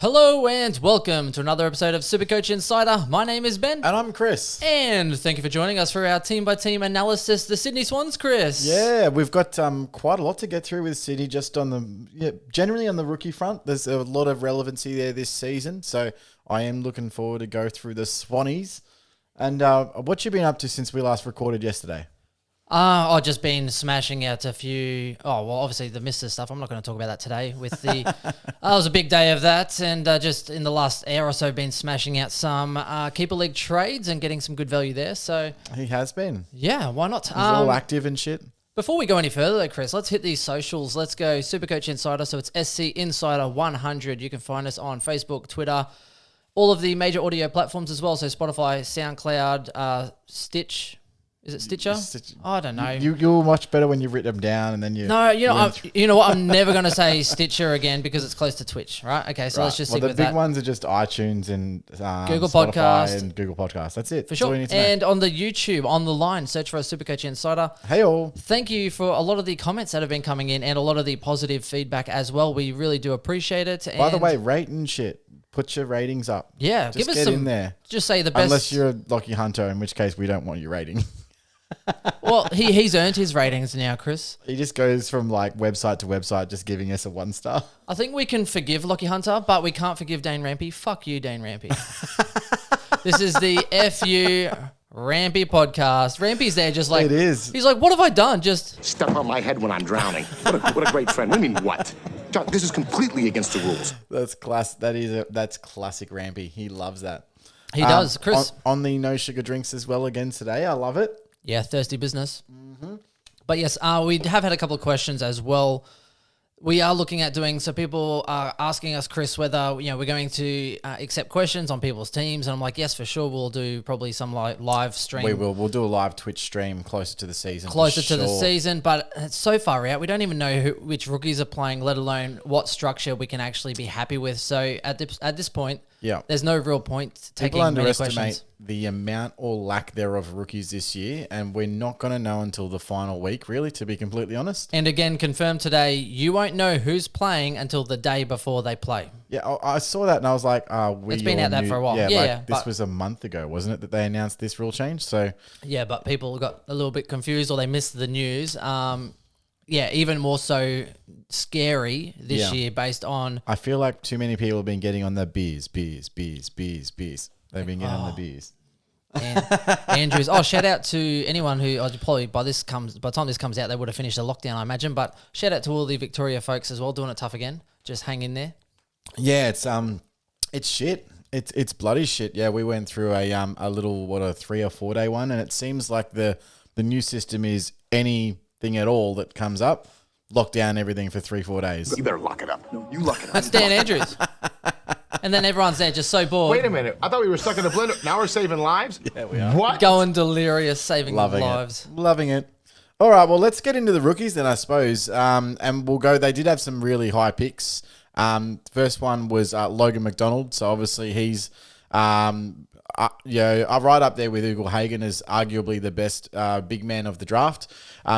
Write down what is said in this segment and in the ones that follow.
Hello and welcome to another episode of Supercoach Insider. My name is Ben. And I'm Chris. And thank you for joining us for our team-by-team analysis, the Sydney Swans, Chris. Yeah, we've got quite a lot to get through with Sydney just on generally on the rookie front. There's a lot of relevancy there this season. So I am looking forward to go through the Swannies. And what you been up to since we last recorded yesterday? I've just been smashing out a few. Obviously the Mr. stuff. I'm not going to talk about that today. With the, it was a big day of that, and just in the last hour or so, been smashing out some keeper league trades and getting some good value there. So He has been. yeah, why not? He's all active and shit. Before we go any further, though, Chris, let's hit these socials. Let's go Supercoach Insider. So it's SC Insider 100. You can find us on Facebook, Twitter, all of the major audio platforms as well. So Spotify, SoundCloud, Stitch. Is it Stitcher? I don't know. You're much better when you've written them down and then you... No, you know what? I'm never going to say Stitcher again because it's close to Twitch, right? Okay, so let's just stick with that. The big ones are just iTunes and Google Spotify Podcast. and Google Podcast. That's it. For sure. And on the YouTube, on the line, search for a Supercoach Insider. Hey all. Thank you for a lot of the comments that have been coming in and a lot of the positive feedback as well. We really do appreciate it. By the way, rate and shit. Put your ratings up. Yeah, just give us get some in there. Just say the best. Unless you're a Lockie Hunter, in which case we don't want your rating. Well, he's earned his ratings now, Chris. He just goes from like website to website, just giving us a 1-star. I think we can forgive Lockie Hunter, but we can't forgive Dane Rampy. Fuck you, Dane Rampy. This is the FU Rampy podcast. Rampy's there just like... It is. He's like, what have I done? Just... Step on my head when I'm drowning. What a great friend. What do you mean, what? John, this is completely against the rules. That's classic Rampy. He loves that. He does. Chris? On the no sugar drinks as well again today. I love it. Yeah, thirsty business. Mm-hmm. But yes, we have had a couple of questions as well. We are looking at doing, so people are asking us, Chris, whether we're going to accept questions on people's teams. And I'm like, yes, for sure. We'll do probably some live stream. We will. We'll do a live Twitch stream closer to the season. Closer to the season, but it's so far out. We don't even know which rookies are playing, let alone what structure we can actually be happy with. So at this point, yeah, there's no real point taking people many questions. underestimate the amount or lack thereof of rookies this year, and we're not going to know until the final week, really, to be completely honest. And again, confirmed today, you won't know who's playing until the day before they play. Yeah, I saw that and I was like, it's been out there for a while. Yeah, this was a month ago, wasn't it, that they announced this rule change? So yeah, but people got a little bit confused or they missed the news. Even more so scary this year based on... I feel like too many people have been getting on the beers. They've been getting on the beers. And Andrews. Shout out to anyone who probably by the time this comes out, they would have finished the lockdown, I imagine. But shout out to all the Victoria folks as well, doing it tough again. Just hang in there. Yeah, it's shit. It's bloody shit. Yeah, we went through a little a 3 or 4 day one, and it seems like the new system is anything at all that comes up, lock down everything for 3-4 days. You better lock it up. No, you lock it up. That's Dan Andrews. And then everyone's there just so bored. Wait a minute. I thought we were stuck in the blender. Now we're saving lives? Yeah, we are. What? Going delirious, saving lives. Loving it. All right, well, let's get into the rookies then, I suppose. And we'll go. They did have some really high picks. First one was Logan Mcdonald. So obviously he's right up there with Ugle Hagen as arguably the best big man of the draft.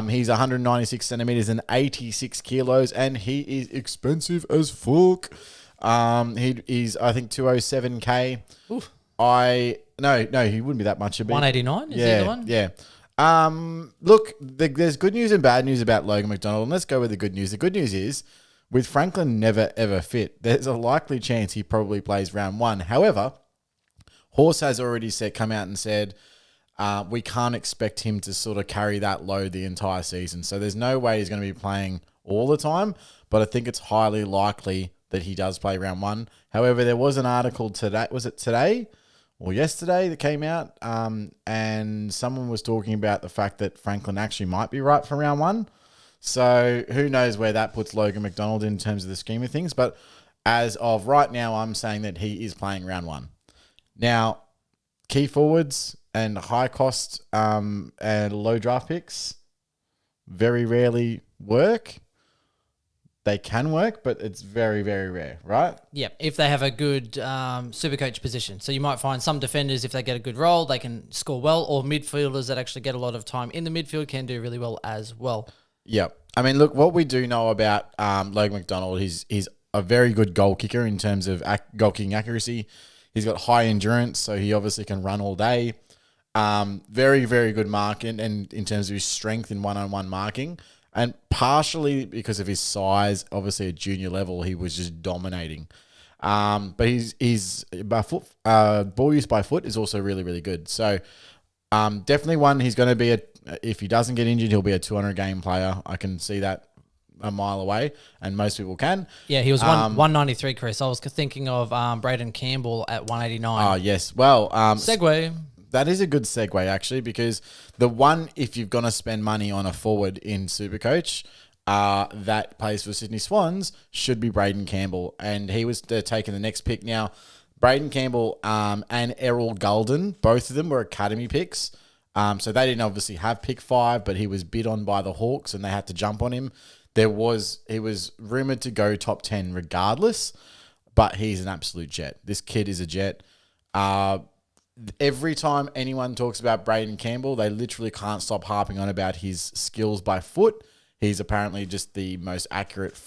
He's 196 centimeters and 86 kilos, and he is expensive as fuck. He's I think 207k. Oof. No, he wouldn't be that much. 189. Is he the one? Yeah. Look, there's good news and bad news about Logan Mcdonald, and let's go with the good news. The good news is, with Franklin never ever fit, there's a likely chance he probably plays round 1. However, Horse has already come out and said we can't expect him to sort of carry that load the entire season. So there's no way he's going to be playing all the time, but I think it's highly likely that he does play round 1. However, there was an article today, was it today or yesterday, that came out, and someone was talking about the fact that Franklin actually might be right for round 1. So who knows where that puts Logan Mcdonald in terms of the scheme of things. But as of right now, I'm saying that he is playing round 1. Now, key forwards and high cost and low draft picks very rarely work. They can work, but it's very, very rare, right? Yeah, if they have a good Supercoach position. So you might find some defenders, if they get a good role, they can score well, or midfielders that actually get a lot of time in the midfield can do really well as well. Yep. I mean, look, what we do know about Logan McDonald, he's a very good goal kicker in terms of goal kicking accuracy. He's got high endurance, so he obviously can run all day. Very, very good marking, and in terms of his strength in one-on-one marking. And partially because of his size, obviously at junior level, he was just dominating. But he's by foot, ball use by foot is also really, really good. So definitely one, he's going to be if he doesn't get injured, he'll be a 200 game player. I can see that a mile away, and most people can. Yeah, he was 193, Chris. I was thinking of Braden Campbell at 189. Oh, yes. Well, segue. That is a good segue, actually, because the one, if you're going to spend money on a forward in Supercoach that plays for Sydney Swans, should be Braden Campbell. And he was taking the next pick. Now, Braden Campbell and Errol Golden, both of them were academy picks. So they didn't obviously have pick 5, but he was bid on by the Hawks and they had to jump on him. He was rumoured to go top 10 regardless, but he's an absolute jet. This kid is a jet. Every time anyone talks about Braden Campbell, they literally can't stop harping on about his skills by foot. He's apparently just the most accurate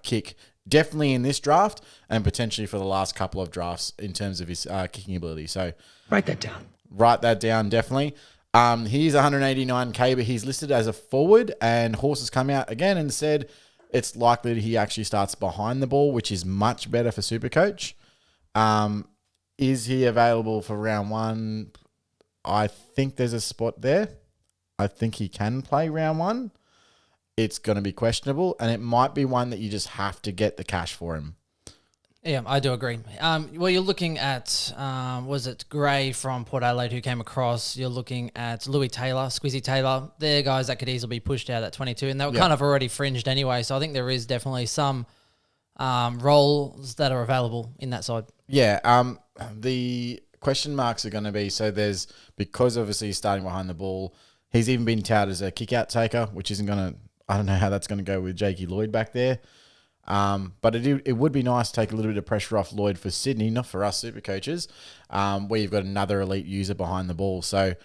kick, definitely in this draft and potentially for the last couple of drafts in terms of his kicking ability. So write that down. Write that down, definitely. He's 189k, but he's listed as a forward, and Horse has come out again and said it's likely that he actually starts behind the ball, which is much better for Supercoach. Is he available for round 1? I think there's a spot there. I think he can play round 1. It's going to be questionable, and it might be one that you just have to get the cash for him. Yeah, I do agree. Well, you're looking at, was it Gray from Port Adelaide who came across? You're looking at Louis Taylor, Squizzy Taylor. They're guys that could easily be pushed out at 22, and they were kind of already fringed anyway. So I think there is definitely some roles that are available in that side. Yeah, the question marks are going to be, so there's, because obviously he's starting behind the ball, he's even been touted as a kick-out taker, which isn't going to, I don't know how that's going to go with Jakey Lloyd back there. But it would be nice to take a little bit of pressure off Lloyd for Sydney, not for us super coaches, where you've got another elite user behind the ball. So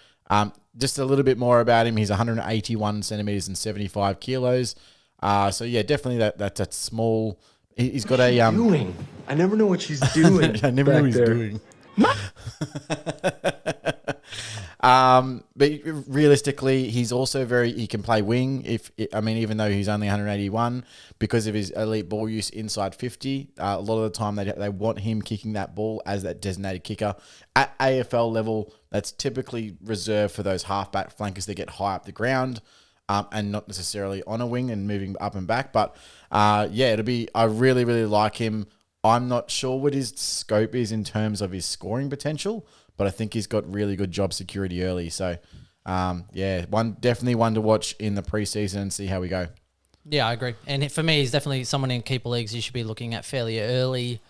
just a little bit more about him. He's 181 centimeters and 75 kilos. So yeah, definitely that's small. He's got a doing. I never know what she's doing. I never know what he's doing. But realistically, he's also he can play wing. Even though he's only 181, because of his elite ball use inside 50, a lot of the time they want him kicking that ball as that designated kicker. At AFL level, that's typically reserved for those halfback flankers that get high up the ground, and not necessarily on a wing and moving up and back. But I really, really like him. I'm not sure what his scope is in terms of his scoring potential, but I think he's got really good job security early. So, definitely one to watch in the preseason and see how we go. Yeah, I agree. And for me, he's definitely someone in keeper leagues you should be looking at fairly early.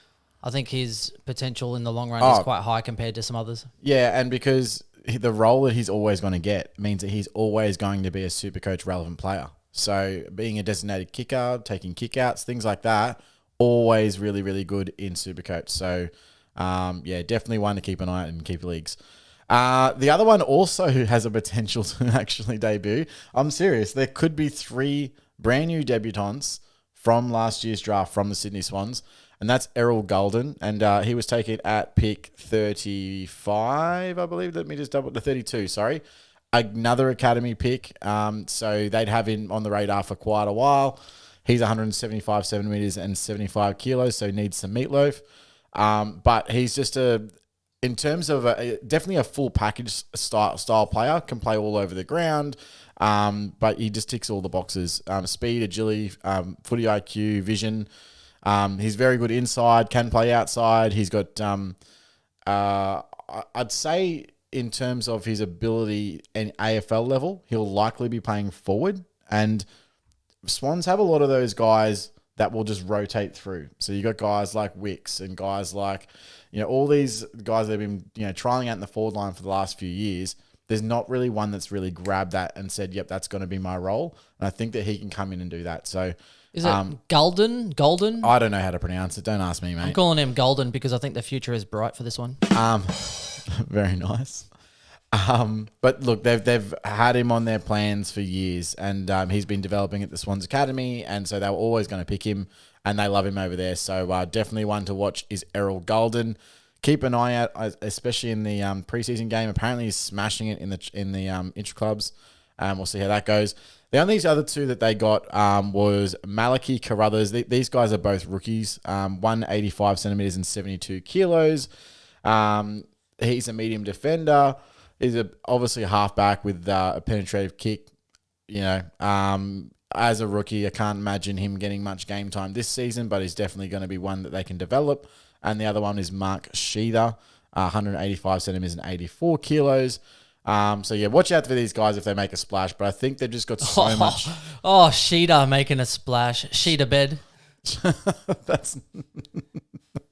I think his potential in the long run is quite high compared to some others. Yeah, and because the role that he's always going to get means that he's always going to be a Supercoach relevant player. So being a designated kicker, taking kickouts, things like that, always really, really good in Supercoach. So, definitely one to keep an eye on in keeper leagues. The other one also who has a potential to actually debut. I'm serious. There could be 3 brand new debutants from last year's draft from the Sydney Swans, and that's Errol Golden, and he was taken at pick 35, I believe. Let me just double the 32. Sorry, another academy pick. So they'd have him on the radar for quite a while. He's 175 centimeters and 75 kilos, so needs some meatloaf. But he's just in terms of definitely a full package style player, can play all over the ground. But he just ticks all the boxes: speed, agility, footy IQ, vision. He's very good inside, can play outside. He's got, I'd say in terms of his ability in AFL level, he'll likely be playing forward, and Swans have a lot of those guys that will just rotate through. So you got guys like Wicks and guys like, all these guys that have been, trialing out in the forward line for the last few years. There's not really one that's really grabbed that and said, yep, that's going to be my role. And I think that he can come in and do that. So is it Golden? I don't know how to pronounce it. Don't ask me, mate. I'm calling him Golden because I think the future is bright for this one. Very nice. But look, they've had him on their plans for years, and he's been developing at the Swans Academy, and so they were always going to pick him. and they love him over there. So definitely one to watch is Errol Golden. Keep an eye out, especially in the preseason game. Apparently, he's smashing it in the intra clubs. We'll see how that goes. The only other two that they got was Maliki Carruthers. These guys are both rookies. 185 centimeters and 72 kilos. He's a medium defender. He's obviously a halfback with a penetrative kick. As a rookie, I can't imagine him getting much game time this season, but he's definitely going to be one that they can develop. And the other one is Mark Sheather, 185 centimeters and 84 kilos. Watch out for these guys if they make a splash. But I think they've just got so much. Oh, Sheather making a splash. Sheather bed. That's.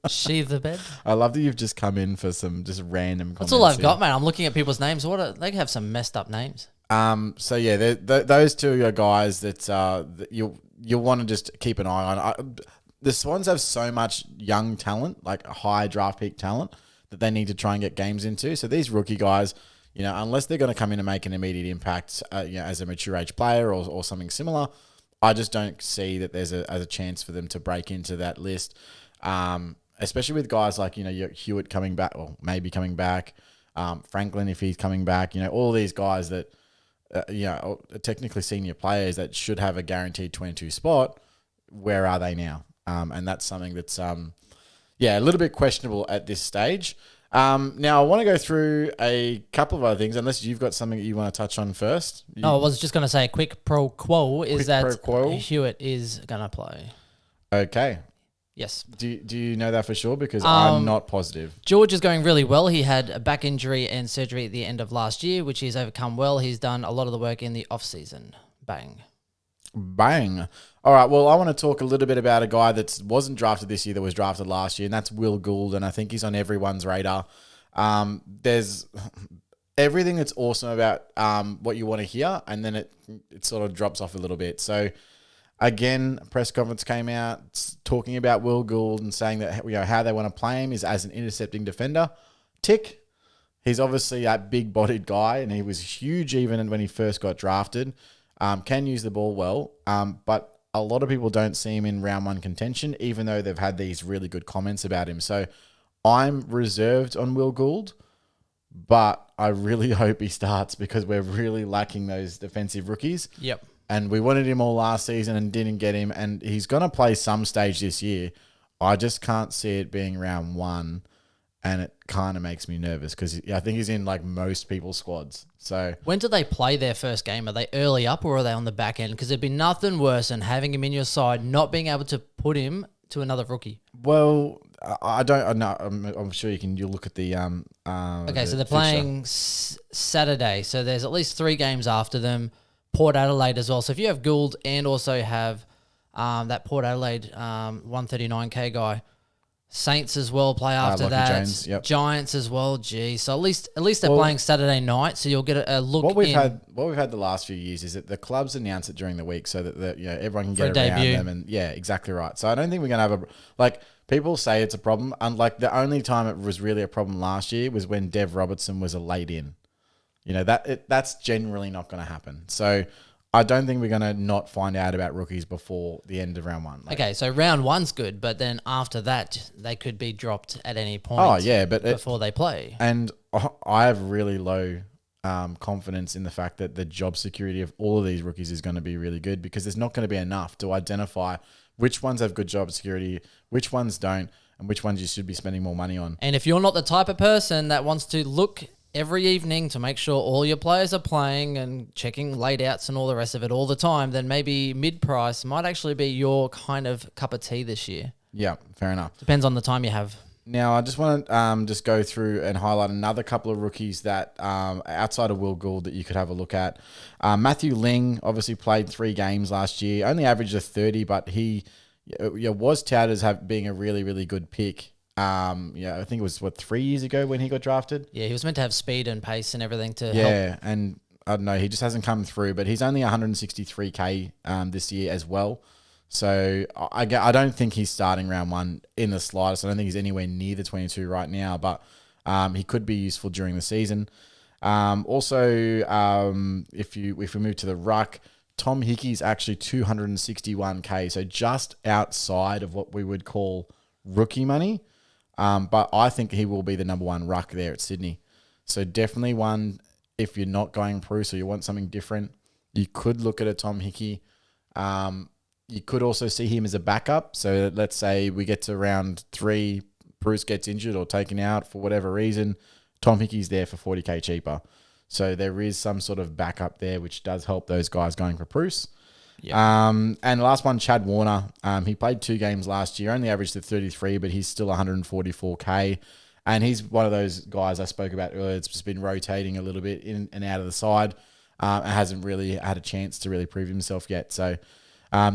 Sheather bed. I love that you've just come in for some just random comments. That's all I've got, man. I'm looking at people's names. They have some messed up names. Those two are guys that you want to just keep an eye on. The Swans have so much young talent, like high draft pick talent, that they need to try and get games into. So these rookie guys, unless they're going to come in and make an immediate impact, as a mature age player or something similar, I just don't see that there's a chance for them to break into that list. Especially with guys like your Hewitt coming back, or maybe coming back, Franklin if he's coming back. All these guys that technically senior players that should have a guaranteed 22 spot. Where are they now? And that's something that's a little bit questionable at this stage. Now I want to go through a couple of other things, unless you've got something that you want to touch on first. I was just going to say a quick pro quo is that Hewitt is going to play. Okay. Yes. Do you know that for sure? Because I'm not positive. George is going really well. He had a back injury and surgery at the end of last year, which he's overcome well. He's done a lot of the work in the off-season. Bang. All right, well, I want to talk a little bit about a guy that wasn't drafted this year that was drafted last year, and that's Will Gould, and I think he's on everyone's radar. There's everything that's awesome about what you want to hear, and then it sort of drops off a little bit. So, again, a press conference came out talking about Will Gould and saying that how they want to play him is as an intercepting defender. Tick. He's obviously that big-bodied guy, and he was huge even when he first got drafted. Can use the ball well, but a lot of people don't see him in round one contention, even though they've had these really good comments about him. So I'm reserved on Will Gould, but I really hope he starts because we're really lacking those defensive rookies. Yep. And we wanted him all last season and didn't get him, and he's going to play some stage this year. I just can't see it being round one, and it kind of makes me nervous because I think he's in like most people's squads. So when do they play their first game? Are they early up or are they on the back end? Because there'd be nothing worse than having him in your side, not being able to put him to another rookie. Well, I don't know. I'm sure you'll look at the okay, so they're playing Saturday. So there's at least 3 games after them. Port Adelaide as well. So if you have Gould and also have that Port Adelaide 139k guy, Saints as well play after Lucky that. Jones, yep. Giants as well. Gee, so at least they're playing Saturday night, so you'll get a look. What we've had the last few years is that the clubs announce it during the week so that everyone can get around debut. them, and exactly right. So I don't think we're gonna have people say it's a problem. Unlike the only time it was really a problem last year was when Dev Robertson was a late in. That's generally not going to happen. So I don't think we're going to not find out about rookies before the end of round one. Okay, so round one's good, but then after that, they could be dropped at any point. Oh, yeah, but before they play. And I have really low confidence in the fact that the job security of all of these rookies is going to be really good because there's not going to be enough to identify which ones have good job security, which ones don't, and which ones you should be spending more money on. And if you're not the type of person that wants to look every evening to make sure all your players are playing and checking laid-outs and all the rest of it all the time, then maybe mid-price might actually be your kind of cup of tea this year. Yeah, fair enough. Depends on the time you have. Now, I just want to just go through and highlight another couple of rookies that outside of Will Gould that you could have a look at. Matthew Ling obviously played 3 games last year, only averaged a 30, but he was touted as being a really, really good pick. I think it was 3 years ago when he got drafted. Yeah, he was meant to have speed and pace and everything to help. Yeah, and I don't know, he just hasn't come through, but he's only 163k this year as well. So I don't think he's starting round one in the slightest. I don't think he's anywhere near the 22 right now, but he could be useful during the season. Also, if we move to the ruck, Tom Hickey's actually 261K, so just outside of what we would call rookie money. But I think he will be the number one ruck there at Sydney. So definitely one, if you're not going Bruce or you want something different, you could look at a Tom Hickey. You could also see him as a backup. So let's say we get to round 3, Bruce gets injured or taken out for whatever reason, Tom Hickey's there for 40K cheaper. So there is some sort of backup there, which does help those guys going for Bruce. Yeah. And the last one, Chad Warner. He played 2 games last year, only averaged at 33, but he's still 144K. And he's one of those guys I spoke about earlier. It's just been rotating a little bit in and out of the side. And hasn't really had a chance to really prove himself yet. So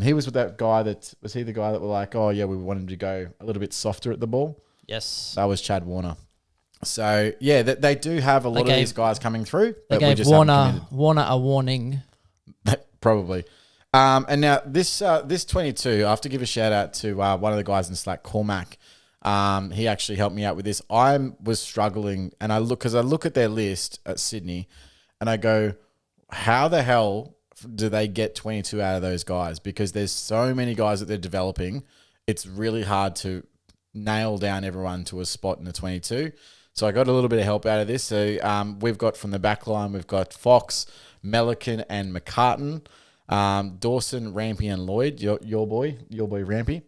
he was with that guy was he the guy that were like, oh yeah, we wanted to go a little bit softer at the ball? Yes. That was Chad Warner. So yeah, they do have a lot of these guys coming through. They gave Warner a warning. Probably. And now this 22, I have to give a shout out to one of the guys in Slack, Cormac. He actually helped me out with this. I was struggling, and I look at their list at Sydney, and I go, how the hell do they get 22 out of those guys? Because there's so many guys that they're developing. It's really hard to nail down everyone to a spot in the 22. So I got a little bit of help out of this. So we've got from the back line, we've got Fox, Melican, and McCartan. Dawson, Rampy, and Lloyd, your boy Rampy.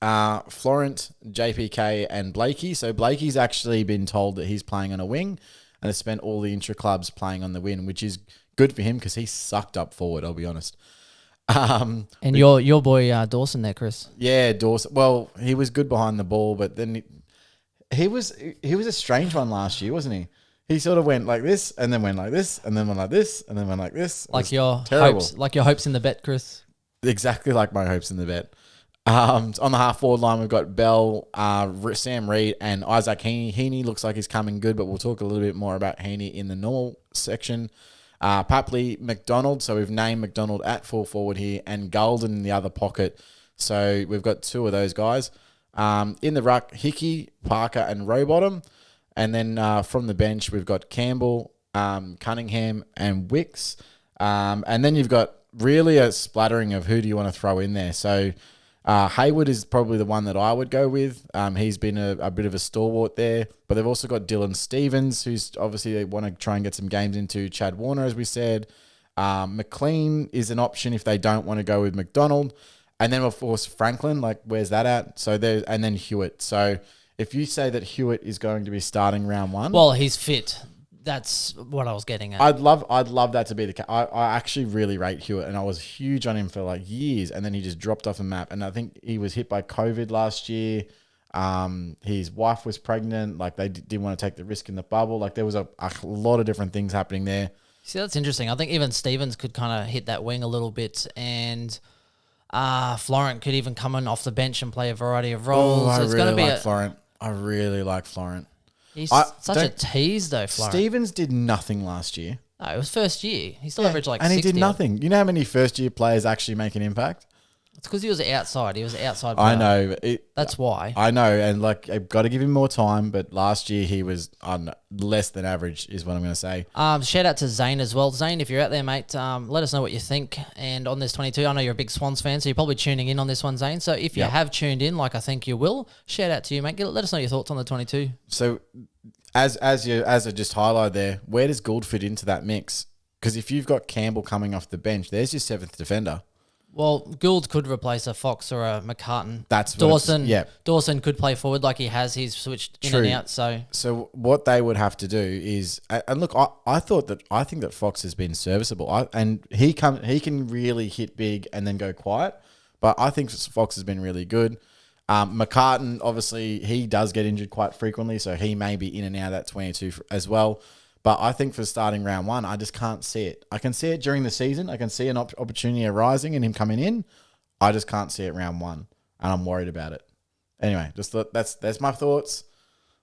Florent, JPK, and Blakey. So Blakey's actually been told that he's playing on a wing and has spent all the intra-clubs playing on the wing, which is good for him because he sucked up forward, I'll be honest. And your boy Dawson there, Chris. Yeah, Dawson. Well, he was good behind the ball, but then he was a strange one last year, wasn't he? He sort of went like this, and then went like this, and then went like this, and then went like this. Like your hopes in the bet, Chris. Exactly like my hopes in the bet. On the half forward line, we've got Bell, Sam Reid, and Isaac Heaney. Heaney looks like he's coming good, but we'll talk a little bit more about Heaney in the normal section. Papley, McDonald. So we've named McDonald at full forward here, and Golden in the other pocket. So we've got 2 of those guys. In the ruck, Hickey, Parker, and Rowbottom. And then from the bench, we've got Campbell, Cunningham, and Wicks. And then you've got really a splattering of who do you want to throw in there. So Hayward is probably the one that I would go with. He's been a bit of a stalwart there. But they've also got Dylan Stevens, who's obviously they want to try and get some games into. Chad Warner, as we said. McLean is an option if they don't want to go with McDonald. And then, of course, Franklin, like, where's that at? So there, and then Hewitt. So if you say that Hewitt is going to be starting round 1, well, he's fit. That's what I was getting at. I'd love that to be the case. I actually really rate Hewitt, and I was huge on him for like years, and then he just dropped off the map. And I think he was hit by COVID last year. His wife was pregnant. Like, they didn't want to take the risk in the bubble. Like, there was a lot of different things happening there. See, that's interesting. I think even Stevens could kind of hit that wing a little bit, and Florent could even come in off the bench and play a variety of roles. I really like Florent. I really like Florent. He's such a tease, though, Florent. Stevens did nothing last year. No, it was first year. He still averaged like 60. And he did nothing. You know how many first-year players actually make an impact? It's because he was outside. He was outside player. I know. That's why. I know, and like I've got to give him more time, but last year he was less than average is what I'm going to say. Shout out to Zane as well. Zane, if you're out there, mate, let us know what you think. And on this 22, I know you're a big Swans fan, so you're probably tuning in on this one, Zane. So if you have tuned in, like I think you will, shout out to you, mate. Let us know your thoughts on the 22. So as I just highlighted there, where does Gould fit into that mix? Because if you've got Campbell coming off the bench, there's your 7th defender. Well, Gould could replace a Fox or a McCartan. That's Dawson. Dawson could play forward like he has. He's switched in and out. So what they would have to do is, and look, I think that Fox has been serviceable. And he can really hit big and then go quiet. But I think Fox has been really good. McCartan, obviously, he does get injured quite frequently, so he may be in and out of that 22 as well. But I think for starting round 1, I just can't see it. I can see it during the season. I can see an opportunity arising and him coming in. I just can't see it round 1, and I'm worried about it. Anyway, that's my thoughts.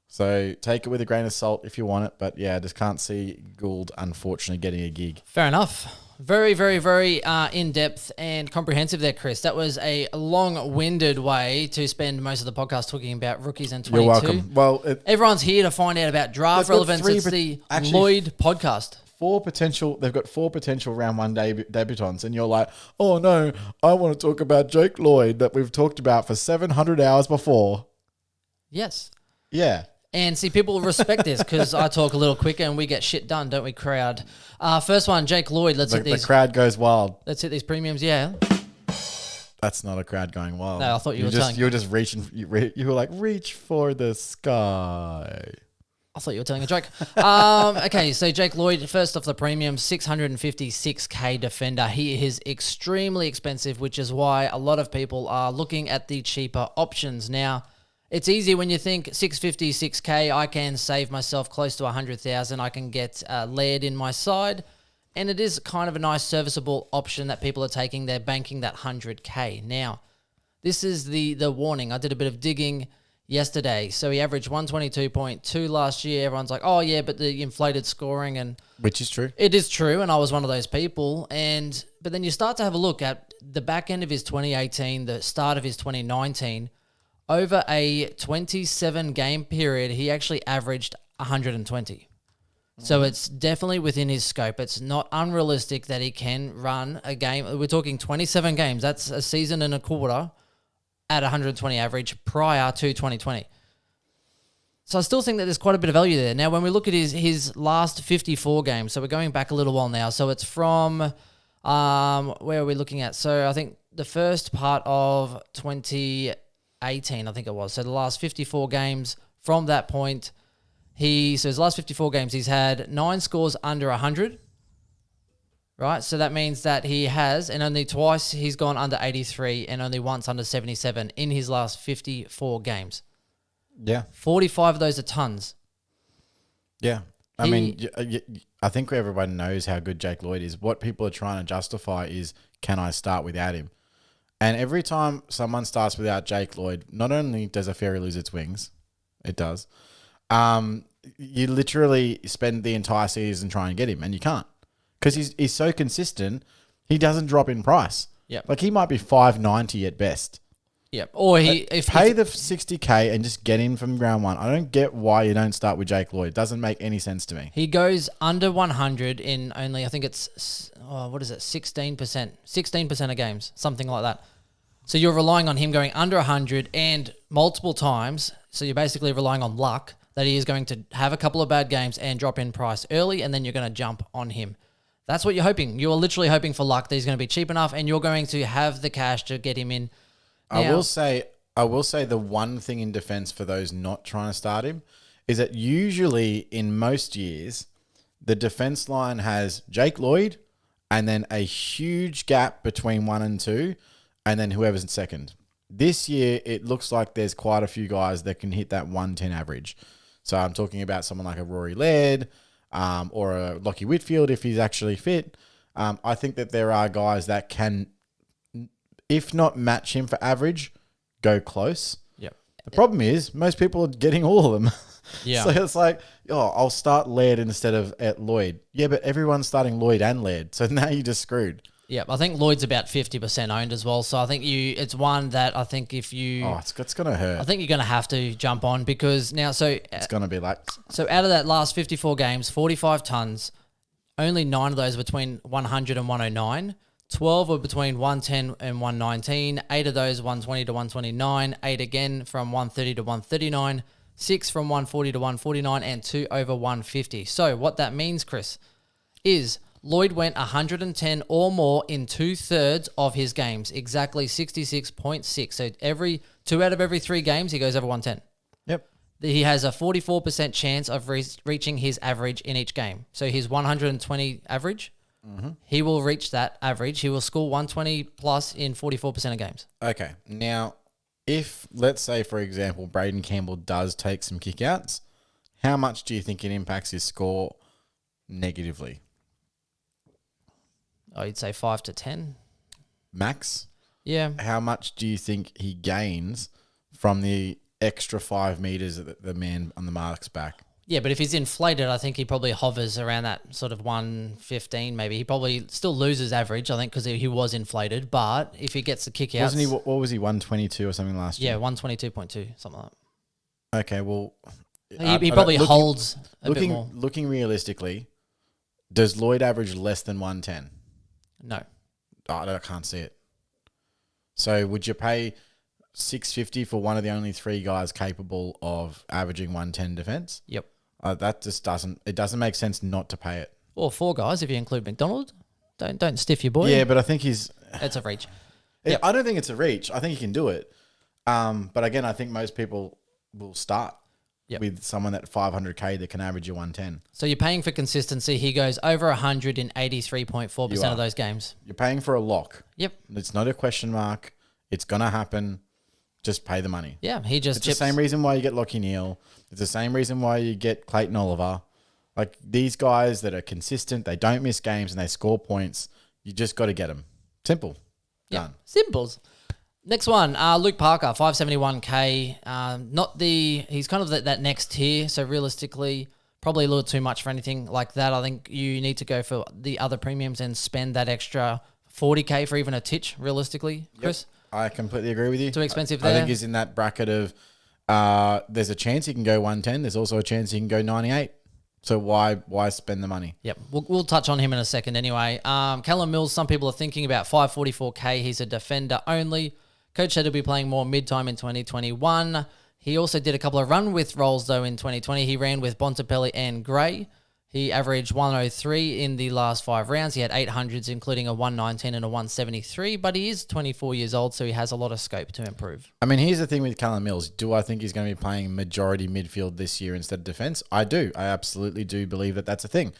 So take it with a grain of salt if you want it. But yeah, I just can't see Gould, unfortunately, getting a gig. Fair enough. Very, very, very in-depth and comprehensive there, Chris. That was a long-winded way to spend most of the podcast talking about rookies and 22. You're welcome. Well, everyone's here to find out about draft relevance. It's the Lloyd podcast. 4 potential round one debutants, and you're like, oh no, I want to talk about Jake Lloyd that we've talked about for 700 hours before. Yes. Yeah. And see, people respect this because I talk a little quicker and we get shit done, don't we, crowd? First one, Jake Lloyd. Let's hit these. The crowd goes wild. Let's hit these premiums. Yeah. That's not a crowd going wild. No, I thought you were telling. You were just reaching. You were like, reach for the sky. I thought you were telling a joke. Okay, so Jake Lloyd, first off the premium, 656K defender. He is extremely expensive, which is why a lot of people are looking at the cheaper options. Now, it's easy when you think 656K, I can save myself close to 100,000. I can get Laird in my side. And it is kind of a nice serviceable option that people are taking. They're banking that 100K. Now, this is the warning. I did a bit of digging yesterday. So he averaged 122.2 last year. Everyone's like, oh yeah, but the inflated scoring, and which is true. It is true, and I was one of those people. But then you start to have a look at the back end of his 2018, the start of his 2019. Over a 27 game period, he actually averaged 120. So it's definitely within his scope. It's not unrealistic that he can run a game. We're talking 27 games. That's a season and a quarter at 120 average prior to 2020. So I still think that there's quite a bit of value there. Now, when we look at his last 54 games, so we're going back a little while now. So it's from, where are we looking at? So I think the first part of 2018, I think it was. So the last 54 games from that point, so his last 54 games, he's had 9 scores under 100. Right, so that means that he has, and only twice he's gone under 83 and only once under 77 in his last 54 games. Yeah. 45 of those are tons. Yeah. I mean, I think everybody knows how good Jake Lloyd is. What people are trying to justify is, can I start without him? And every time someone starts without Jake Lloyd, not only does a fairy lose its wings, it does, you literally spend the entire season trying to get him, and you can't. Because he's so consistent, he doesn't drop in price. Yeah, like he might be $5.90 at best. Yep. Or pay the $60K and just get in from round one. I don't get why you don't start with Jake Lloyd. It doesn't make any sense to me. He goes under 100 in only, I think it's 16% of games, something like that. So you're relying on him going under 100 and multiple times. So you're basically relying on luck that he is going to have a couple of bad games and drop in price early, and then you're going to jump on him. That's what you're hoping. You're literally hoping for luck that he's going to be cheap enough and you're going to have the cash to get him in. Now, I will say the one thing in defense for those not trying to start him is that usually in most years, the defense line has Jake Lloyd and then a huge gap between 1 and 2 and then whoever's in second. This year, it looks like there's quite a few guys that can hit that 110 average. So I'm talking about someone like a Rory Laird, or a Lockie Whitfield if he's actually fit. I think that there are guys that can, if not match him for average, go close. Yep. The problem is most people are getting all of them. Yeah. So it's like, I'll start Laird instead of at Lloyd. Yeah, but everyone's starting Lloyd and Laird. So now you're just screwed. Yeah, I think Lloyd's about 50% owned as well. So I think it's one that I think if you... Oh, it's going to hurt. I think you're going to have to jump on because now... It's going to be like... So out of that last 54 games, 45 tons, only 9 of those between 100 and 109. 12 were between 110 and 119. 8 of those 120 to 129. 8 again from 130 to 139. 6 from 140 to 149. And 2 over 150. So what that means, Chris, is... Lloyd went 110 or more in 2/3 of his games, exactly 66.6. So 2 out of every 3 games, he goes over 110. Yep. He has a 44% chance of reaching his average in each game. So his 120 average, he will reach that average. He will score 120 plus in 44% of games. Okay. Now, if, let's say, for example, Braden Campbell does take some kickouts, how much do you think it impacts his score negatively? You'd say 5 to 10. Max? Yeah. How much do you think he gains from the extra 5 meters that the man on the mark's back? Yeah, but if he's inflated, I think he probably hovers around that sort of 115 maybe. He probably still loses average, I think, because he was inflated. But if he gets the kickouts... Wasn't he, what was he, 122 or something last year? Yeah, 122.2, something like that. Okay, well... He probably holds a bit more. Looking realistically... Does Lloyd average less than 110? No. Oh, I can't see it. So would you pay $650 for one of the only 3 guys capable of averaging 110 defense? Yep. That just doesn't make sense not to pay it. Or 4 guys if you include McDonald. Don't stiff your boy. Yeah, but I think he's... It's a reach. Yep. I don't think it's a reach. I think he can do it. But again, I think most people will start with someone at 500K that can average you 110. So you're paying for consistency. He goes over 100 in 83.4% of those games. You're paying for a lock. Yep. It's not a question mark. It's going to happen. Just pay the money. Yeah, he just It's chips. the same reason why you get Lockie Neal. It's the same reason why you get Clayton Oliver. Like these guys that are consistent, they don't miss games and they score points. You just got to get them. Simple. Done. Simples. Next one, Luke Parker, 571K. He's kind of that next tier. So realistically, probably a little too much for anything like that. I think you need to go for the other premiums and spend that extra 40K for even a titch. Realistically, Chris. I completely agree with you. Too expensive I there. think he's in that bracket of there's a chance he can go 110. There's also a chance he can go 98. So why spend the money? Yep, we'll touch on him in a second anyway. Callum Mills, some people are thinking about 544K. He's a defender only. Coach said he'll be playing more mid-time in 2021. He also did a couple of run-with roles, though, in 2020. He ran with Bontempelli and Gray. He averaged 103 in the last 5 rounds. He had 800s, including a 119 and a 173, but he is 24 years old, so he has a lot of scope to improve. I mean, here's the thing with Callum Mills. Do I think he's going to be playing majority midfield this year instead of defense? I do. I absolutely do believe that that's a thing.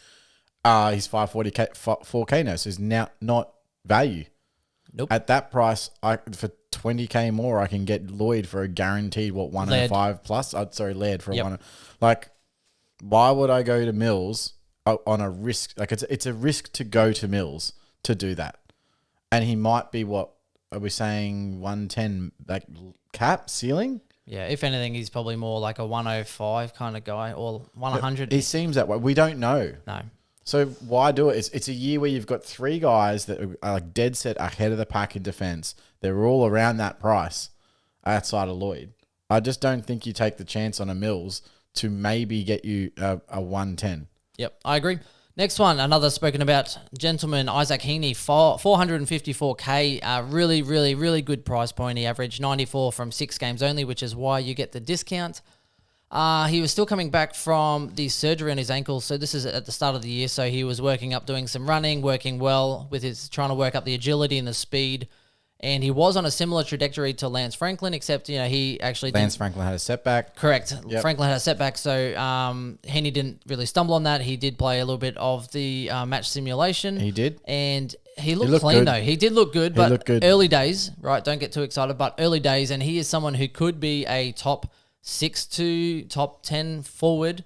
He's 540K now, so he's now not value. Nope. At that price, for 20K more, I can get Lloyd for a guaranteed, 105 plus? Laird for a 1. Like, why would I go to Mills on a risk? Like, it's a risk to go to Mills to do that. And he might be, what are we saying, 110, like, cap, ceiling? Yeah, if anything, he's probably more like a 105 kind of guy or 100. He seems that way. We don't know. No. So why do it? It's a year where you've got 3 guys that are like dead set ahead of the pack in defense. They're all around that price outside of Lloyd. I just don't think you take the chance on a Mills to maybe get you a 110. Yep, I agree. Next one, another spoken about gentleman, Isaac Heaney, 454K. Really, really, really good price point. He averaged 94 from 6 games only, which is why you get the discount. He was still coming back from the surgery on his ankle, so this is at the start of the year. So he was working up, doing some running, working well with trying to work up the agility and the speed. And he was on a similar trajectory to Lance Franklin, except he actually Lance Franklin had a setback. Correct. Yep. Franklin had a setback, so Heaney didn't really stumble on that. He did play a little bit of the match simulation. He did, and he looked clean good. though. He did look good, but looked good. Early days, right? Don't get too excited, but early days, and he is someone who could be a top 6 to top 10 forward.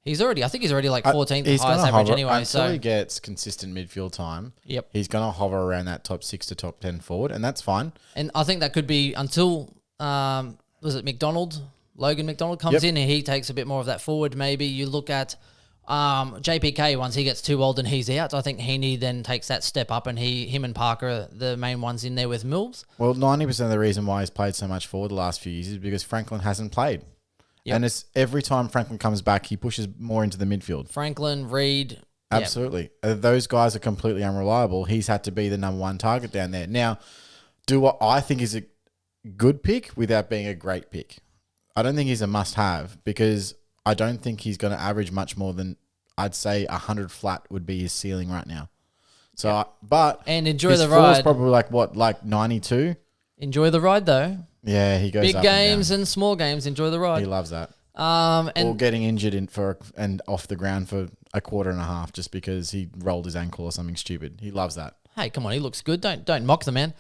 I think he's already like 14th highest average anyway. Until he gets consistent midfield time, yep, he's going to hover around that top 6 to top 10 forward, and that's fine. And I think that could be until, Logan McDonald comes in and he takes a bit more of that forward. Maybe you look at JPK once he gets too old and he's out. I think Heaney then takes that step up and him and Parker are the main ones in there with Mills. Well, 90% of the reason why he's played so much forward the last few years is because Franklin hasn't played. Yep. And it's every time Franklin comes back, he pushes more into the midfield. Franklin, Reed. Absolutely. Those guys are completely unreliable. He's had to be the number 1 target down there. Now, do what I think is a good pick without being a great pick. I don't think he's a must-have because I don't think he's going to average much more than, I'd say, 100 flat would be his ceiling right now. So, and enjoy his the floor's ride. probably like 92. Enjoy the ride though. Yeah, he goes big up games and and small games. Enjoy the ride. he loves that. And or getting injured and off the ground for a quarter and a half just because he rolled his ankle or something stupid. He loves that. Hey, come on, he looks good. Don't mock the man.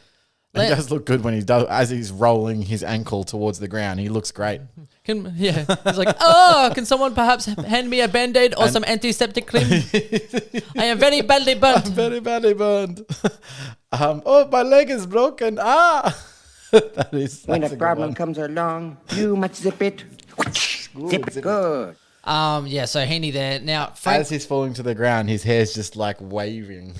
He does look good when he does as he's rolling his ankle towards the ground. He looks great. He's like, can someone perhaps hand me a Band-Aid or some antiseptic cream? I am very badly burnt. I'm very badly burned. My leg is broken. When a problem comes along, you must zip it. Zip it good. So Heaney there. Now, as he's falling to the ground, his hair's just like waving.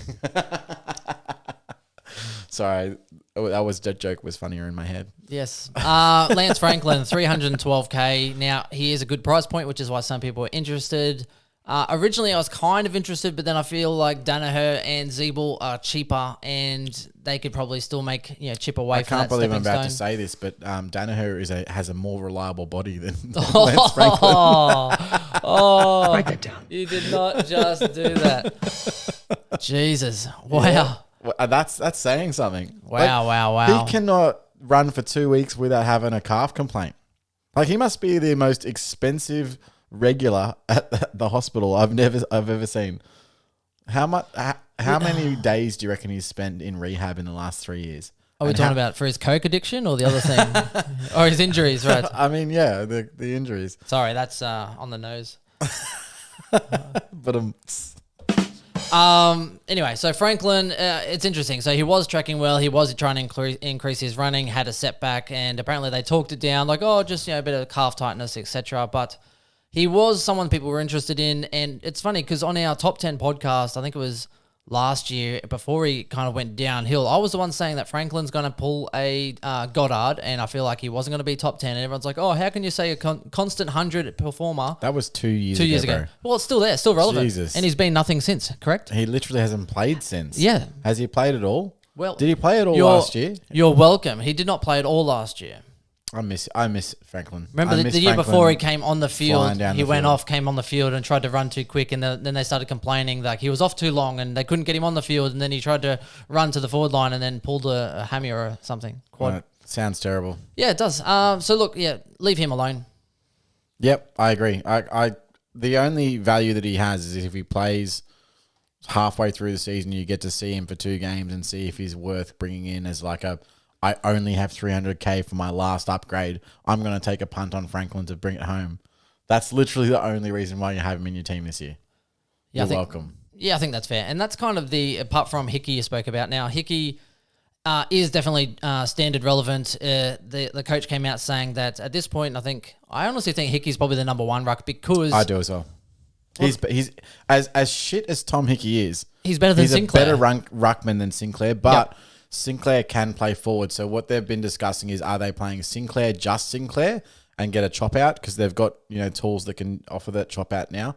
Sorry, that joke was funnier in my head. Yes. Lance Franklin, 312K. Now, he is a good price point, which is why some people are interested. Originally, I was kind of interested, but then I feel like Danaher and Zeeble are cheaper, and they could probably still make chip away. I from that can't believe I'm stepping about to stone. say this, but Danaher has a more reliable body than Lance Franklin. Oh, Write that down. you did not just do that. Jesus. Wow. Well, that's saying something. Wow. He cannot run for 2 weeks without having a calf complaint. Like, he must be the most expensive regular at the hospital I've ever seen. How many days do you reckon he's spent in rehab in the last 3 years? Are we talking about for his coke addiction or the other thing? Or his injuries, right? I mean, yeah, the injuries. Sorry, that's on the nose. But Anyway, so Franklin, it's interesting. So he was tracking well. He was trying to increase his running, had a setback, and apparently they talked it down, like, just a bit of calf tightness, etc. But he was someone people were interested in, and it's funny because on our top 10 podcast, I think it was last year, before he kind of went downhill, I was the one saying that Franklin's going to pull a Goddard, and I feel like he wasn't going to be top 10. And everyone's like, how can you say a constant 100 performer? that was 2 years 2 years ago. bro. Well, it's still there, still relevant. Jesus. And he's been nothing since, correct? He literally hasn't played since. Yeah. Has he played at all? Well, did he play at all last year? You're welcome. He did not play at all last year. I miss Franklin. Remember I the miss year Franklin before he came on the field, flying down he the went field. off, came on the field and tried to run too quick, and then they started complaining like he was off too long and they couldn't get him on the field, and then he tried to run to the forward line and then pulled a hammy or something. Quad. Right. Sounds terrible. Yeah, it does. So look, leave him alone. Yep, I agree. I the only value that he has is if he plays halfway through the season, you get to see him for 2 games and see if he's worth bringing in as like I only have 300k for my last upgrade. I'm going to take a punt on Franklin to bring it home. That's literally the only reason why you have him in your team this year. Yeah, You're welcome. Yeah, I think that's fair. And that's kind of apart from Hickey you spoke about. Now, Hickey is definitely standard relevant. The coach came out saying that at this point, I honestly think Hickey's probably the number 1 ruck because I do as well. He's as shit as Tom Hickey is. He's better than Sinclair. He's a better ruckman than Sinclair, but Sinclair can play forward. So what they've been discussing is, are they playing Sinclair and get a chop out because they've got tools that can offer that chop out now,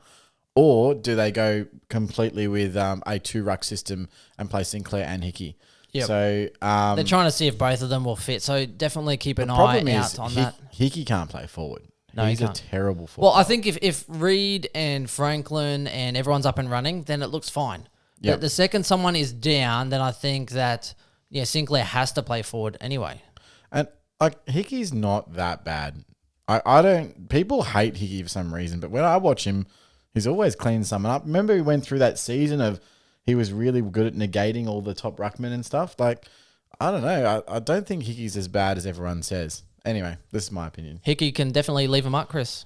or do they go completely with a 2 ruck system and play Sinclair and Hickey? Yep. So they're trying to see if both of them will fit. So definitely keep an eye problem out is on that. Hickey can't play forward. No, he's he a can't. terrible forward. Well, I think if Reed and Franklin and everyone's up and running, then it looks fine. Yep. But the second someone is down, then I think that Sinclair has to play forward anyway. And like Hickey's not that bad. I don't. People hate Hickey for some reason, but when I watch him, he's always cleaning something up. Remember, he went through that season of he was really good at negating all the top ruckmen and stuff. Like, I don't know. I don't think Hickey's as bad as everyone says. Anyway, this is my opinion. Hickey can definitely leave him up, Chris.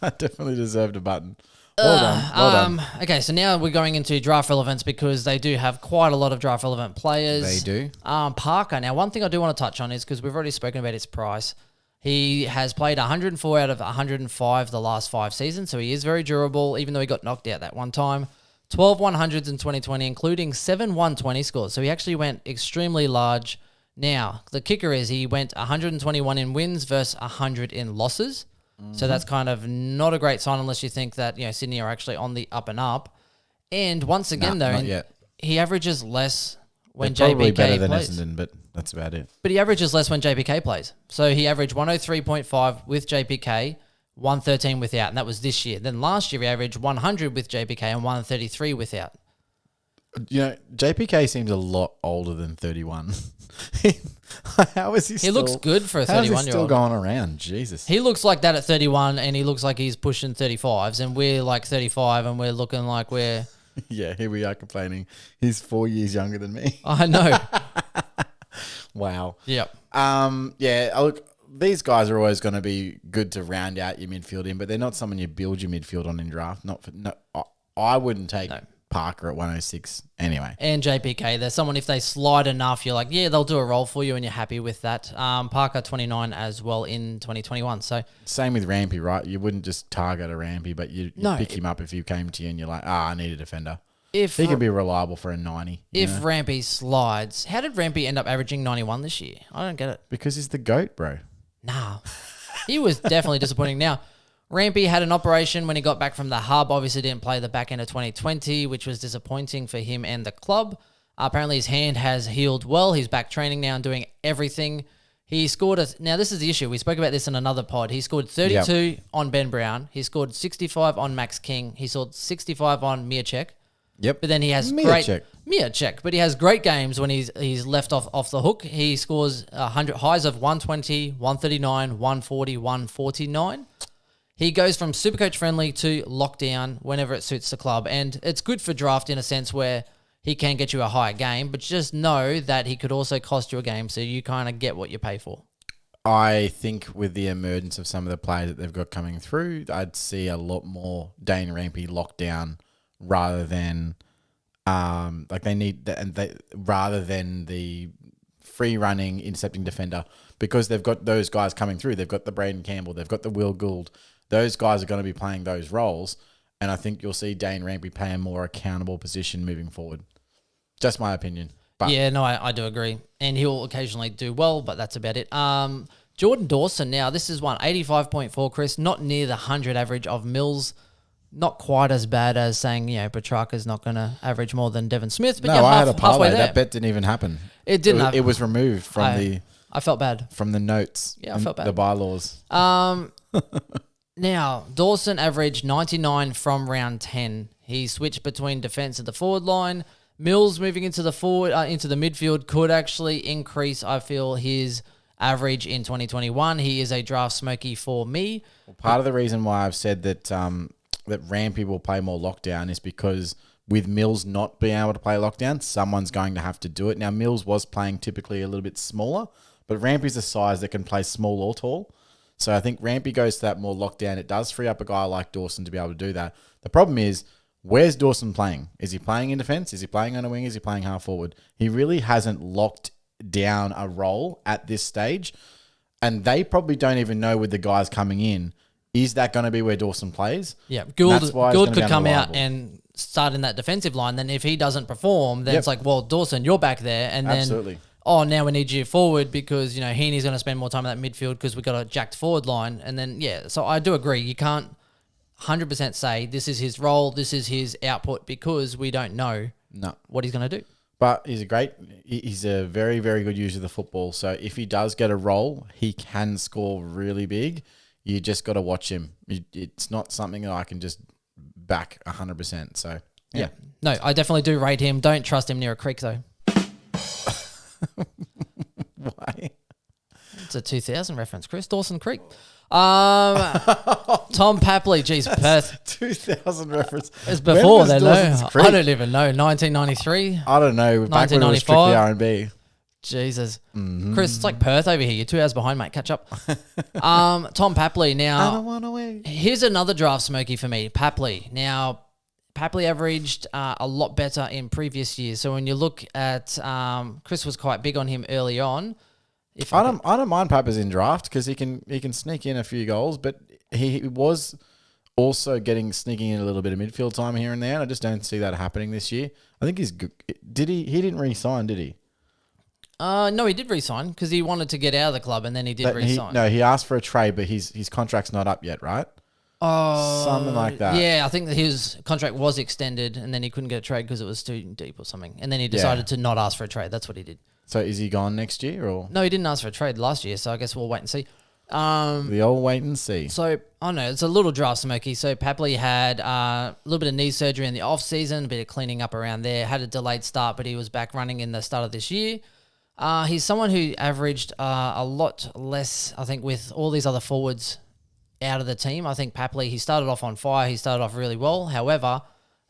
That definitely deserved a button. Well done. Okay, so now we're going into draft relevance because they do have quite a lot of draft relevant players. They do. Parker. Now, one thing I do want to touch on is because we've already spoken about his price. He has played 104 out of 105 the last 5 seasons, so he is very durable, even though he got knocked out that one time. 12 100s in 2020, including 7 120 scores. So he actually went extremely large. Now, the kicker is he went 121 in wins versus 100 in losses. So that's kind of not a great sign unless you think that Sydney are actually on the up and up. And once again, not yet. he averages less when They're probably JPK better than plays. Essendon, but that's about it. But he averages less when JPK plays. So he averaged 103.5 with JPK, 113 without, and that was this year. Then last year he averaged 100 with JPK and 133 without. JPK seems a lot older than 31. How is he still... He looks good for a How is he 31-year-old. still going around? Jesus. He looks like that at 31, and he looks like he's pushing 35s, and we're like 35, and we're looking like we're... Yeah, here we are complaining. He's 4 years younger than me. I know. Wow. Yep. Look, these guys are always going to be good to round out your midfield in, but they're not someone you build your midfield on in draft. I wouldn't take Parker at 106 anyway. And JPK, there's someone, if they slide enough, you're like, yeah, they'll do a role for you and you're happy with that. Parker 29 as well in 2021. So same with Rampy, right? You wouldn't just target a Rampy, but you'd pick him up if you came to you and you're like, I need a defender. If he can be reliable for a 90. If Rampy slides, how did Rampy end up averaging 91 this year? I don't get it. Because he's the GOAT, bro. Nah. He was definitely disappointing. Now, Rampy had an operation when he got back from the hub. Obviously didn't play the back end of 2020, which was disappointing for him and the club. Apparently his hand has healed well. He's back training now and doing everything. He scored now this is the issue. We spoke about this in another pod. He scored 32 on Ben Brown. He scored 65 on Max King. He scored 65 on Miacek. Yep. But then he has Miacek. But he has great games when he's left off the hook. He scores 100 highs of 120, 139, 140, 149. He goes from Supercoach friendly to lockdown whenever it suits the club. And it's good for draft in a sense where he can get you a higher game, but just know that he could also cost you a game, so you kind of get what you pay for. I think with the emergence of some of the players that they've got coming through, I'd see a lot more Dane Rampy lockdown rather than rather than the free running intercepting defender, because they've got those guys coming through. They've got the Braden Campbell, they've got the Will Gould. Those guys are going to be playing those roles, and I think you'll see Dane Rampy play a more accountable position moving forward. Just my opinion. But yeah, no, I do agree. And he'll occasionally do well, but that's about it. Jordan Dawson, now, this is 85.4, Chris, not near the 100 average of Mills. Not quite as bad as saying, Petrarca's not going to average more than Devon Smith. But no, I had a halfway parlay. there. That bet didn't even happen. It didn't. It was removed from I felt bad. From the notes. Yeah, I felt bad. The bylaws. Now, Dawson averaged 99 from round 10. He switched between defence and the forward line. Mills moving into the midfield could actually increase, I feel, his average in 2021. He is a draft smoky for me. Well, part of the reason why I've said that that Rampy will play more lockdown is because with Mills not being able to play lockdown, someone's going to have to do it. Now, Mills was playing typically a little bit smaller, but Rampy's a size that can play small or tall. So I think Rampy goes to that more lockdown. It does free up a guy like Dawson to be able to do that. The problem is, where's Dawson playing? Is he playing in defence? Is he playing on a wing? Is he playing half forward? He really hasn't locked down a role at this stage. And they probably don't even know with the guys coming in, is that going to be where Dawson plays? Yeah, Gould could come out and start in that defensive line. Then if he doesn't perform, then it's like, well, Dawson, you're back there. And then, now we need you forward because, Heaney's going to spend more time in that midfield because we've got a jacked forward line. And then, so I do agree. You can't 100% say this is his role, this is his output because we don't know what he's going to do. But he's a very, very good user of the football. So if he does get a role, he can score really big. You just got to watch him. It's not something that I can just back 100%. So, yeah. No, I definitely do rate him. Don't trust him near a creek, though. Why? It's a 2000 reference, Chris. Dawson Creek. Tom Papley. Jeez, Perth. 2000 reference. It's before then, though. I don't even know. 1993? I don't know. Back when it was strictly R&B. Jesus. Chris, it's like Perth over here. You're 2 hours behind, mate. Catch up. Tom Papley. Now, I don't want to wait. Here's another draft smoky for me. Papley. Now, Papley averaged a lot better in previous years. So when you look at, Chris was quite big on him early on. I don't mind Pappers in draft because he can sneak in a few goals, but he was also sneaking in a little bit of midfield time here and there. And I just don't see that happening this year. I think he's good. He didn't re-sign, did he? No, he did re-sign because he wanted to get out of the club, and then he did re-sign. He asked for a trade, but his contract's not up yet, right? Oh, something like that. Yeah, I think that his contract was extended, and then he couldn't get a trade because it was too deep or something. And then he decided to not ask for a trade. That's what he did. So is he gone next year or? No, he didn't ask for a trade last year, so I guess we'll wait and see. The old wait and see. So, I don't know, it's a little draft smoky. So Papley had a little bit of knee surgery in the off-season, a bit of cleaning up around there, had a delayed start, but he was back running in the start of this year. He's someone who averaged a lot less, I think, with all these other forwards out of the team. I think Papley, he started off on fire. He started off really well. However,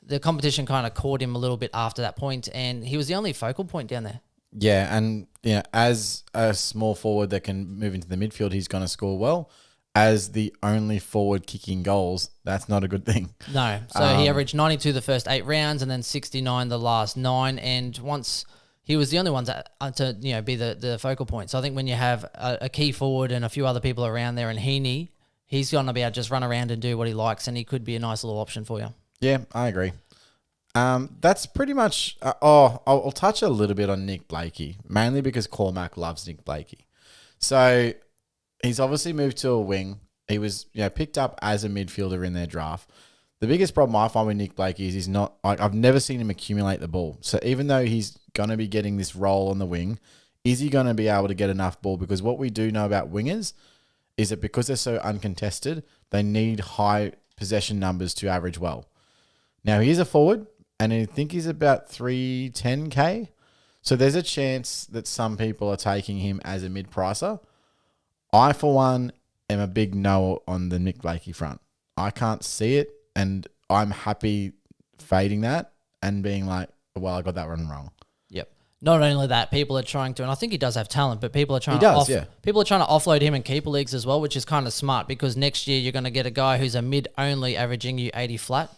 the competition kind of caught him a little bit after that point, and he was the only focal point down there. Yeah, and as a small forward that can move into the midfield, he's going to score well. As the only forward kicking goals, that's not a good thing. No. So he averaged 92 the first 8 rounds and then 69 the last 9. And once he was the only one to be the focal point. So I think when you have a key forward and a few other people around there and Heaney, he's going to be able to just run around and do what he likes, and he could be a nice little option for you. Yeah, I agree. That's pretty much... I'll touch a little bit on Nick Blakey, mainly because Cormac loves Nick Blakey. So he's obviously moved to a wing. He was picked up as a midfielder in their draft. The biggest problem I find with Nick Blakey is he's not like I've never seen him accumulate the ball. So even though he's gonna be getting this role on the wing, is he gonna be able to get enough ball? Because what we do know about wingers is that because they're so uncontested, they need high possession numbers to average well. Now he's a forward, and I think he's about 310k. So there's a chance that some people are taking him as a mid-pricer. I, for one, am a big no on the Nick Blakey front. I can't see it, and I'm happy fading that and being like, well, I got that one wrong. Yep. Not only that, people are trying to, and I think he does have talent, but people are trying people are trying to offload him in keeper leagues as well, which is kind of smart because next year you're going to get a guy who's a mid only averaging you 80 flat.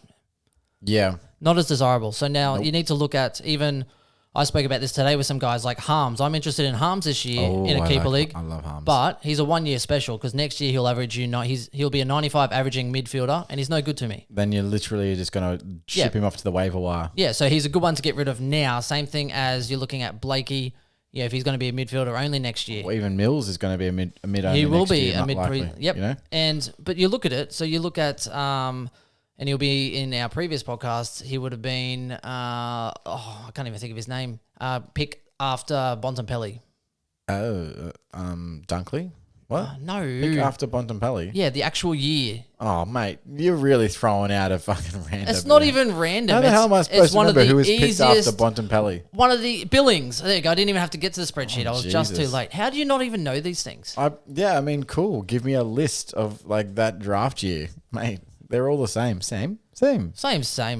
Yeah. Not as desirable. So now you need to look at even, I spoke about this today with some guys like Harms. I'm interested in Harms this year in a keeper league. I love Harms. But he's a 1 year special because next year he'll average you, he'll be a 95 averaging midfielder and he's no good to me. Then you're literally just going to ship him off to the waiver wire. Yeah, so he's a good one to get rid of now. Same thing as you're looking at Blakey. Yeah, if he's going to be a midfielder only next year. Or even Mills is going to be a mid only. He will next be year, a mid likely, Yep. You know? But you look at it. So you look at and he'll be in our previous podcast. He would have been I can't even think of his name. Pick after Bontempelli. Oh, Dunkley? What? No. Pick after Bontempelli? Yeah, the actual year. Oh, mate, you're really throwing out a fucking random. It's not even random. How the hell am I supposed to remember who was picked after easiest- Bontempelli? One of the Billings. There you go. I didn't even have to get to the spreadsheet. I was just too Jesus. late. How do you not even know these things? I mean, cool. Give me a list of like that draft year, mate. They're all the same. Same. Same.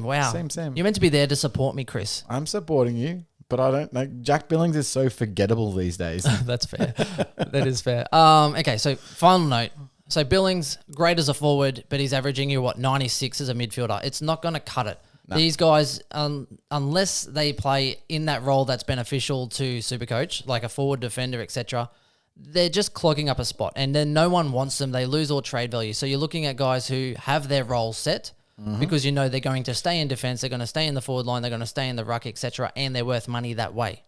Wow. Same. You're meant to be there to support me, Chris. I'm supporting you, but I don't know. Jack Billings is so forgettable these days. That's fair. That is fair. Okay, so final note. So Billings, great as a forward, but he's averaging you, 96 as a midfielder. It's not going to cut it. No. These guys, unless they play in that role that's beneficial to Supercoach, like a forward defender, etc., they're just clogging up a spot. And then no one wants them. They lose all trade value. So you're looking at guys who have their role set because you know they're going to stay in defense, they're going to stay in the forward line, they're going to stay in the ruck, etc., and they're worth money that way.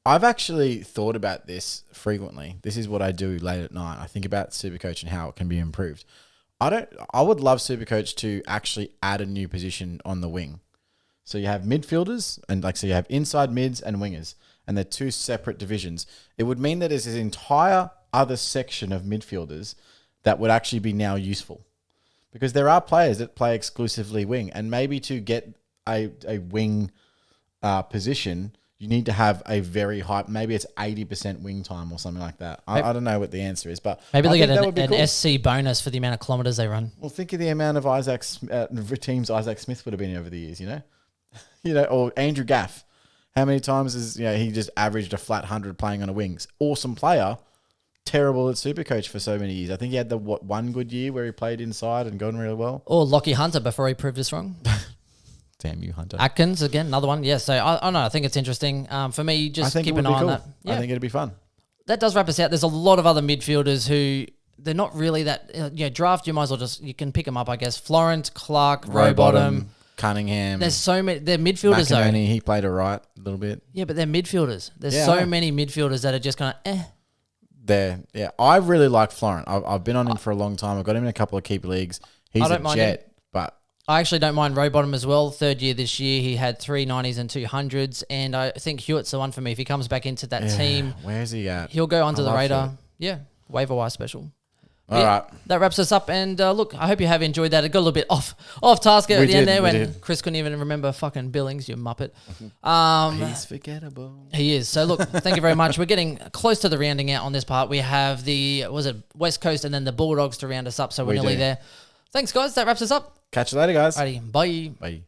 I've actually thought about this frequently. This is what I do late at night. I think about Supercoach and how it can be improved. I would love Supercoach to actually add a new position on the wing. So you have midfielders and so you have inside mids and wingers, and they're two separate divisions. It would mean that there's this entire other section of midfielders that would actually be now useful. Because there are players that play exclusively wing, and maybe to get a wing position, you need to have a very high, maybe it's 80% wing time or something like that. I don't know what the answer is, but maybe they get an cool. SC bonus for the amount of kilometers they run. Well, think of the amount of teams Isaac Smith would have been over the years, or Andrew Gaff. How many times has he just averaged a flat 100 playing on a wings? Awesome player, terrible at Supercoach for so many years. I think he had the one good year where he played inside and gone really well. Or Lockie Hunter before he proved us wrong. Damn you, Hunter. Atkins, again, another one. Yeah, so I don't know. I think it's interesting. For me, just keep an eye on that. Yeah. I think it'd be fun. That does wrap us out. There's a lot of other midfielders who they're not really that. Draft, you might as well you can pick them up, I guess. Florent, Clark, Rowbottom, Cunningham. There's so many. They're midfielders though. He played a little bit. Yeah, but they're midfielders. There's so many midfielders that are just kind of I really like Florent. I've been on him for a long time. I've got him in a couple of keeper leagues. He's a jet, but I actually don't mind Rowbottom as well. Third year this year, he had 3 90s and 2 100s, and I think Hewitt's the one for me. If he comes back into that team, where's he at? He'll go under the radar. Hewitt. Yeah, waiver wire special. All right. That wraps us up. And look, I hope you have enjoyed that. It got a little bit off task at the end there when Chris couldn't even remember fucking Billings, you muppet. He's forgettable. He is. So look, thank you very much. We're getting close to the rounding out on this part. We have the West Coast and then the Bulldogs to round us up. So we're nearly there. Thanks, guys. That wraps us up. Catch you later, guys. Alrighty, bye. Bye.